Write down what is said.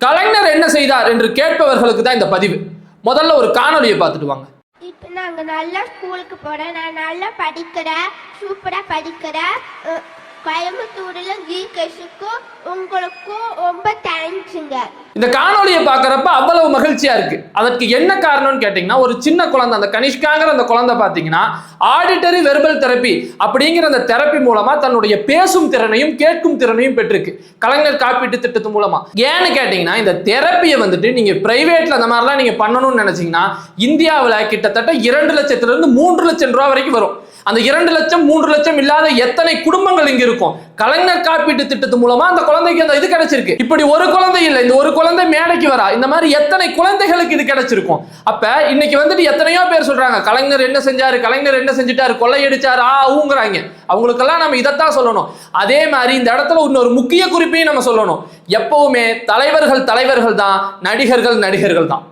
கலைஞர் என்ன செய்தார் என்று கேட்பவர்களுக்கு தான் இந்த பதிவு. முதல்ல ஒரு காணொலியை பார்த்துட்டு வாங்க. இப்போ நாங்கள் நல்லா ஸ்கூலுக்கு போகிறேன், நான் நல்லா படிக்கிறேன், சூப்பராக படிக்கிறேன். கோயம்புத்தூரில் ஜிகேஷுக்கும் உங்களுக்கும் ரொம்ப தேங்க்ஸுங்க. இந்த காணொலியை பார்க்குறப்ப அவ்வளவு மகிழ்ச்சியா இருக்கு. அதற்கு என்ன காரணம்னு கேட்டிங்கன்னா, ஒரு சின்ன குழந்தை, அந்த கனிஷ்காங்கிற அந்த குழந்தை பார்த்தீங்கன்னா ஆடிட்டரி வெர்பல் தெரப்பி அப்படிங்கிற அந்த தெரப்பி மூலமா தன்னுடைய பேசும் திறனையும் கேட்கும் திறனையும் பெற்றிருக்கு கலைஞர் காப்பீட்டு திட்டத்து மூலமா. ஏன்னு கேட்டீங்கன்னா, இந்த தெரப்பியை வந்துட்டு நீங்க பிரைவேட்ல அந்த மாதிரிலாம் நீங்க பண்ணணும்னு நினைச்சீங்கன்னா இந்தியாவில் கிட்டத்தட்ட 2 லட்சத்திலிருந்து 3 லட்சம் ரூபாய் வரைக்கும் வரும். அந்த 2 லட்சம் 3 லட்சம் இல்லாத எத்தனை குடும்பங்கள் இங்க இருக்கும்? கலைஞர் காப்பீட்டு திட்டத்து மூலமா அந்த குழந்தைக்கு அந்த இது கிடைச்சிருக்கு. இப்படி ஒரு குழந்தை இல்லை, இந்த ஒரு குழந்தை மேடைக்கு வரா, இந்த மாதிரி எத்தனை குழந்தைகளுக்கு இது கிடைச்சிருக்கும். அப்ப இன்னைக்கு வந்துட்டு எத்தனையோ பேர் சொல்றாங்க கலைஞர் என்ன செஞ்சாரு, கலைஞர் என்ன செஞ்சுட்டாரு, கொள்ளையடிச்சாரு ஊங்குறாங்க. அவங்களுக்கெல்லாம் நம்ம இதைத்தான் சொல்லணும். அதே மாதிரி இந்த இடத்துல இன்னொரு முக்கிய குறிப்பையும் நம்ம சொல்லணும். எப்பவுமே தலைவர்கள் தான், நடிகர்கள் தான்.